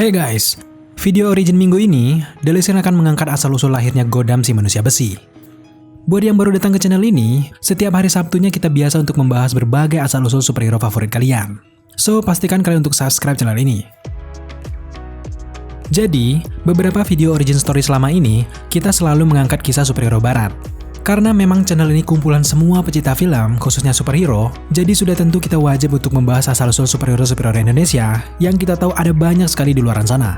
Hey guys, video origin minggu ini, Delisin akan mengangkat asal-usul lahirnya Godam si manusia besi. Buat yang baru datang ke channel ini, setiap hari Sabtunya kita biasa untuk membahas berbagai asal-usul superhero favorit kalian. So, pastikan kalian untuk subscribe channel ini. Jadi, beberapa video origin story selama ini, kita selalu mengangkat kisah superhero barat. Karena memang channel ini kumpulan semua pecinta film, khususnya superhero, jadi sudah tentu kita wajib untuk membahas asal-usul superhero-superhero Indonesia yang kita tahu ada banyak sekali di luar sana.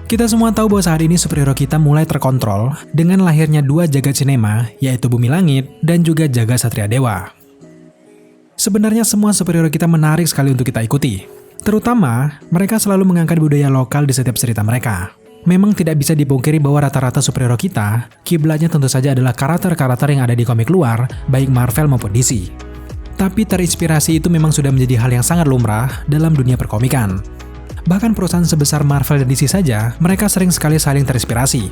Kita semua tahu bahwa saat ini superhero kita mulai terkontrol dengan lahirnya dua jagat sinema, yaitu Bumi Langit dan juga Jagat Satria Dewa. Sebenarnya semua superhero kita menarik sekali untuk kita ikuti. Terutama, mereka selalu mengangkat budaya lokal di setiap cerita mereka. Memang tidak bisa dipungkiri bahwa rata-rata superhero kita, kiblatnya tentu saja adalah karakter-karakter yang ada di komik luar, baik Marvel maupun DC. Tapi terinspirasi itu memang sudah menjadi hal yang sangat lumrah dalam dunia perkomikan. Bahkan perusahaan sebesar Marvel dan DC saja, mereka sering sekali saling terinspirasi.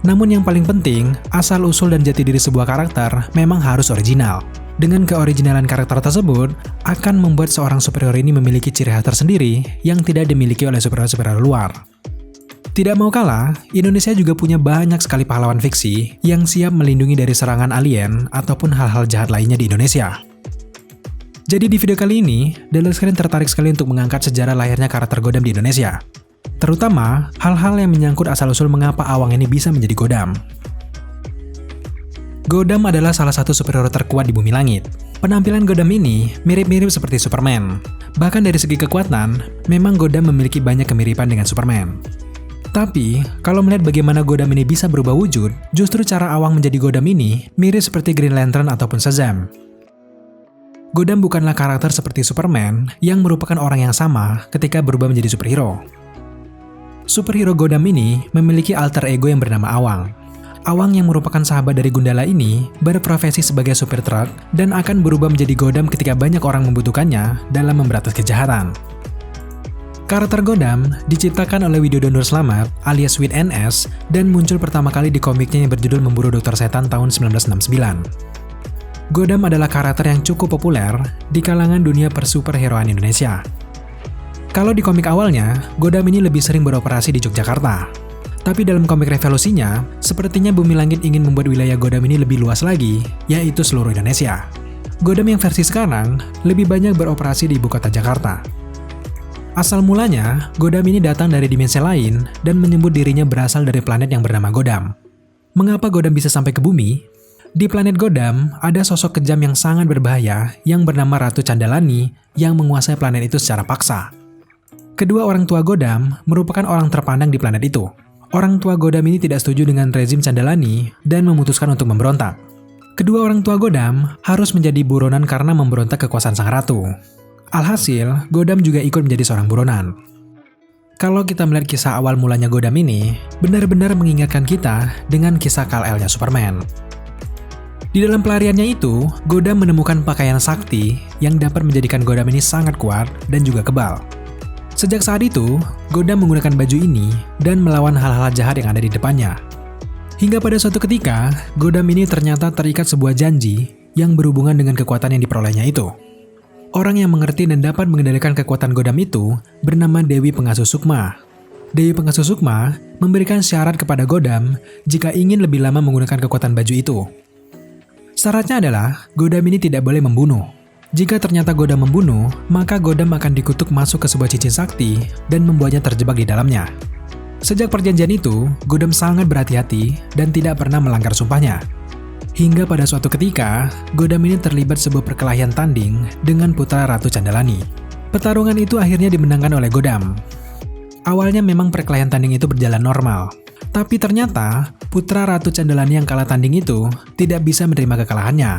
Namun yang paling penting, asal-usul dan jati diri sebuah karakter memang harus original. Dengan keoriginalan karakter tersebut, akan membuat seorang superhero ini memiliki ciri khas tersendiri yang tidak dimiliki oleh superhero-superhero luar. Tidak mau kalah, Indonesia juga punya banyak sekali pahlawan fiksi yang siap melindungi dari serangan alien ataupun hal-hal jahat lainnya di Indonesia. Jadi di video kali ini, Delisin tertarik sekali untuk mengangkat sejarah lahirnya karakter Godam di Indonesia. Terutama, hal-hal yang menyangkut asal-usul mengapa Awang ini bisa menjadi Godam. Godam adalah salah satu superhero terkuat di Bumi Langit. Penampilan Godam ini mirip-mirip seperti Superman. Bahkan dari segi kekuatan, memang Godam memiliki banyak kemiripan dengan Superman. Tapi, kalau melihat bagaimana Godam ini bisa berubah wujud, justru cara Awang menjadi Godam ini mirip seperti Green Lantern ataupun Shazam. Godam bukanlah karakter seperti Superman yang merupakan orang yang sama ketika berubah menjadi superhero. Superhero Godam ini memiliki alter ego yang bernama Awang. Awang yang merupakan sahabat dari Gundala ini berprofesi sebagai supir truk dan akan berubah menjadi Godam ketika banyak orang membutuhkannya dalam memberantas kejahatan. Karakter Godam diciptakan oleh Widodo Nur Slamet alias Wid NS dan muncul pertama kali di komiknya yang berjudul Memburu Dokter Setan tahun 1969. Godam adalah karakter yang cukup populer di kalangan dunia persuperheroan Indonesia. Kalau di komik awalnya, Godam ini lebih sering beroperasi di Yogyakarta. Tapi dalam komik revolusinya, sepertinya Bumi Langit ingin membuat wilayah Godam ini lebih luas lagi, yaitu seluruh Indonesia. Godam yang versi sekarang lebih banyak beroperasi di ibu kota Jakarta. Asal mulanya, Godam ini datang dari dimensi lain dan menyebut dirinya berasal dari planet yang bernama Godam. Mengapa Godam bisa sampai ke bumi? Di planet Godam, ada sosok kejam yang sangat berbahaya yang bernama Ratu Candalani yang menguasai planet itu secara paksa. Kedua orang tua Godam merupakan orang terpandang di planet itu. Orang tua Godam ini tidak setuju dengan rezim Candalani dan memutuskan untuk memberontak. Kedua orang tua Godam harus menjadi buronan karena memberontak kekuasaan sang ratu. Alhasil, Godam juga ikut menjadi seorang buronan. Kalau kita melihat kisah awal mulanya Godam ini, benar-benar mengingatkan kita dengan kisah Kal-El-nya Superman. Di dalam pelariannya itu, Godam menemukan pakaian sakti yang dapat menjadikan Godam ini sangat kuat dan juga kebal. Sejak saat itu, Godam menggunakan baju ini dan melawan hal-hal jahat yang ada di depannya. Hingga pada suatu ketika, Godam ini ternyata terikat sebuah janji yang berhubungan dengan kekuatan yang diperolehnya itu. Orang yang mengerti dan dapat mengendalikan kekuatan Godam itu bernama Dewi Pengasuh Sukma. Dewi Pengasuh Sukma memberikan syarat kepada Godam jika ingin lebih lama menggunakan kekuatan baju itu. Syaratnya adalah Godam ini tidak boleh membunuh. Jika ternyata Godam membunuh, maka Godam akan dikutuk masuk ke sebuah cincin sakti dan membuatnya terjebak di dalamnya. Sejak perjanjian itu, Godam sangat berhati-hati dan tidak pernah melanggar sumpahnya. Hingga pada suatu ketika, Godam ini terlibat sebuah perkelahian tanding dengan putra Ratu Candalani. Pertarungan itu akhirnya dimenangkan oleh Godam. Awalnya memang perkelahian tanding itu berjalan normal. Tapi ternyata, putra Ratu Candalani yang kalah tanding itu tidak bisa menerima kekalahannya.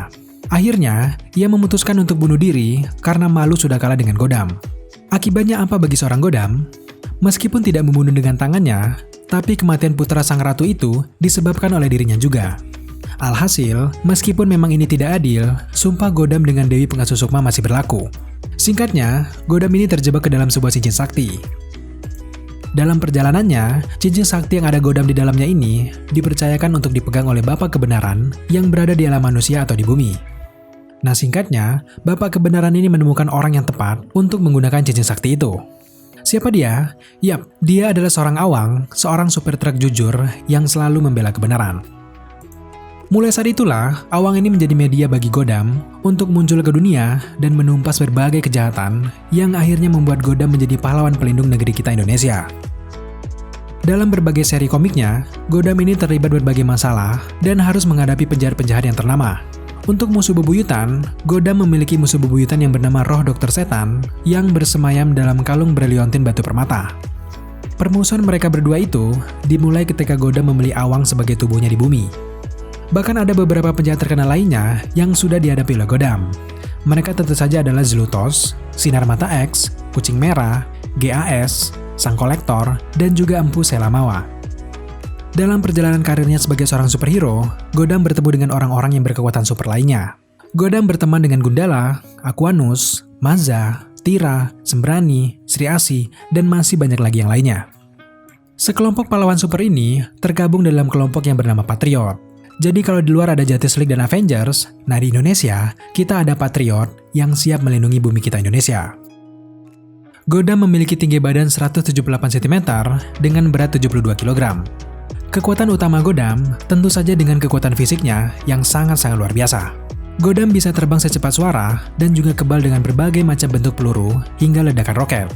Akhirnya, ia memutuskan untuk bunuh diri karena malu sudah kalah dengan Godam. Akibatnya apa bagi seorang Godam? Meskipun tidak membunuh dengan tangannya, tapi kematian putra sang ratu itu disebabkan oleh dirinya juga. Alhasil, meskipun memang ini tidak adil, sumpah Godam dengan Dewi Pengasuh Sukma masih berlaku. Singkatnya, Godam ini terjebak ke dalam sebuah cincin sakti. Dalam perjalanannya, cincin sakti yang ada Godam di dalamnya ini dipercayakan untuk dipegang oleh Bapak Kebenaran yang berada di alam manusia atau di bumi. Nah singkatnya, Bapak Kebenaran ini menemukan orang yang tepat untuk menggunakan cincin sakti itu. Siapa dia? Yap, dia adalah seorang Awang, seorang supir truk jujur yang selalu membela kebenaran. Mulai saat itulah, Awang ini menjadi media bagi Gotham untuk muncul ke dunia dan menumpas berbagai kejahatan yang akhirnya membuat Gotham menjadi pahlawan pelindung negeri kita Indonesia. Dalam berbagai seri komiknya, Gotham ini terlibat berbagai masalah dan harus menghadapi penjahat-penjahat yang ternama. Untuk musuh bebuyutan, Gotham memiliki musuh bebuyutan yang bernama Roh Dokter Setan yang bersemayam dalam kalung berliontin batu permata. Permusuhan mereka berdua itu dimulai ketika Gotham membeli Awang sebagai tubuhnya di bumi. Bahkan ada beberapa penjahat terkenal lainnya yang sudah dihadapi oleh Gotham. Mereka tentu saja adalah Zlutos, Sinar Mata X, Kucing Merah, GAS, Sang Kolektor, dan juga Empu Selamawa. Dalam perjalanan karirnya sebagai seorang superhero, Gotham bertemu dengan orang-orang yang berkekuatan super lainnya. Gotham berteman dengan Gundala, Aquanus, Maza, Tira, Sembrani, Sri Asi, dan masih banyak lagi yang lainnya. Sekelompok pahlawan super ini tergabung dalam kelompok yang bernama Patriot. Jadi kalau di luar ada Justice League dan Avengers, nah di Indonesia, kita ada Patriot yang siap melindungi bumi kita Indonesia. Gotham memiliki tinggi badan 178 cm dengan berat 72 kg. Kekuatan utama Gotham tentu saja dengan kekuatan fisiknya yang sangat-sangat luar biasa. Gotham bisa terbang secepat suara dan juga kebal dengan berbagai macam bentuk peluru hingga ledakan roket.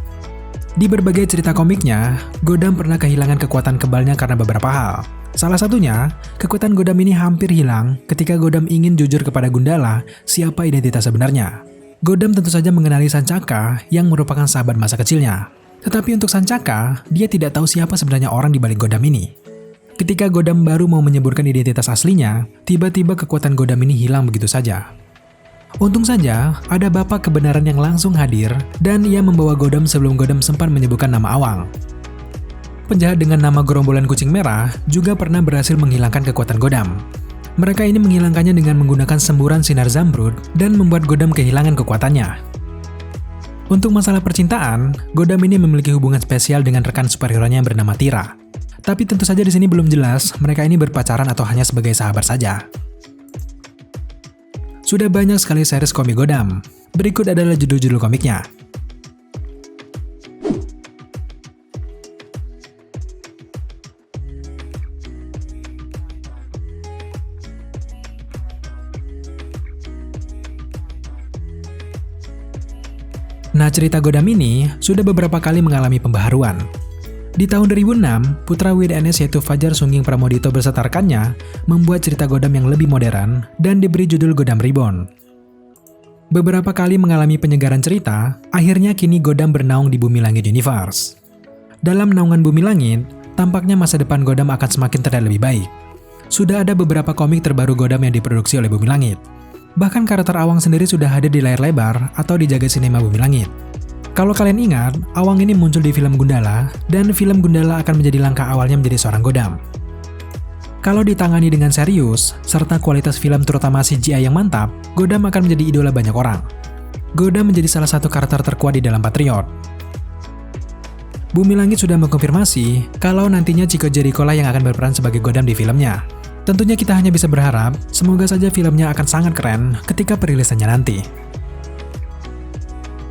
Di berbagai cerita komiknya, Gotham pernah kehilangan kekuatan kebalnya karena beberapa hal. Salah satunya, kekuatan Gotham ini hampir hilang ketika Gotham ingin jujur kepada Gundala siapa identitas sebenarnya. Gotham tentu saja mengenali Sancaka yang merupakan sahabat masa kecilnya. Tetapi untuk Sancaka, dia tidak tahu siapa sebenarnya orang di balik Gotham ini. Ketika Gotham baru mau menyebutkan identitas aslinya, tiba-tiba kekuatan Gotham ini hilang begitu saja. Untung saja, ada bapak kebenaran yang langsung hadir dan ia membawa Gotham sebelum Gotham sempat menyebutkan nama Awang. Penjahat dengan nama Gerombolan Kucing Merah juga pernah berhasil menghilangkan kekuatan Gotham. Mereka ini menghilangkannya dengan menggunakan semburan sinar Zamrud dan membuat Gotham kehilangan kekuatannya. Untuk masalah percintaan, Gotham ini memiliki hubungan spesial dengan rekan superhero-nya yang bernama Tira. Tapi tentu saja di sini belum jelas mereka ini berpacaran atau hanya sebagai sahabat saja. Sudah banyak sekali series komik Gotham. Berikut adalah judul-judul komiknya. Nah, cerita Gotham ini sudah beberapa kali mengalami pembaharuan. Di tahun 2006, putra WDNS yaitu Fajar Sungging Pramodito beserta rekannya membuat cerita Gotham yang lebih modern dan diberi judul Gotham Reborn. Beberapa kali mengalami penyegaran cerita, akhirnya kini Gotham bernaung di Bumi Langit Universe. Dalam naungan Bumi Langit, tampaknya masa depan Gotham akan semakin terlihat lebih baik. Sudah ada beberapa komik terbaru Gotham yang diproduksi oleh Bumi Langit. Bahkan karakter Awang sendiri sudah hadir di layar lebar atau di jagat sinema Bumi Langit. Kalau kalian ingat, Awang ini muncul di film Gundala, dan film Gundala akan menjadi langkah awalnya menjadi seorang Gotham. Kalau ditangani dengan serius, serta kualitas film terutama CGI yang mantap, Gotham akan menjadi idola banyak orang. Gotham menjadi salah satu karakter terkuat di dalam Patriot. Bumi Langit sudah mengkonfirmasi kalau nantinya Chico Jericho lah yang akan berperan sebagai Gotham di filmnya. Tentunya kita hanya bisa berharap, semoga saja filmnya akan sangat keren ketika perilisannya nanti.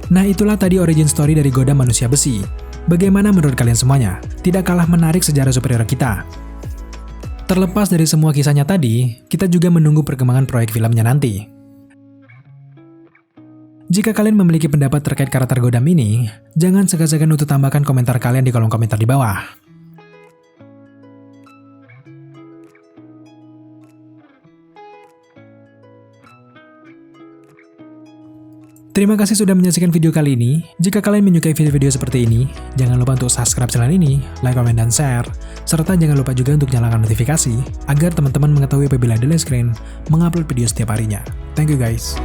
Nah, itulah tadi origin story dari Gotham Manusia Besi. Bagaimana menurut kalian semuanya? Tidak kalah menarik sejarah superhero kita. Terlepas dari semua kisahnya tadi, kita juga menunggu perkembangan proyek filmnya nanti. Jika kalian memiliki pendapat terkait karakter Gotham ini, jangan segan-segan untuk tambahkan komentar kalian di kolom komentar di bawah. Terima kasih sudah menyaksikan video kali ini. Jika kalian menyukai video-video seperti ini, jangan lupa untuk subscribe channel ini, like, komen, dan share. Serta jangan lupa juga untuk nyalakan notifikasi, agar teman-teman mengetahui apabila The Last Screen mengupload video setiap harinya. Thank you guys.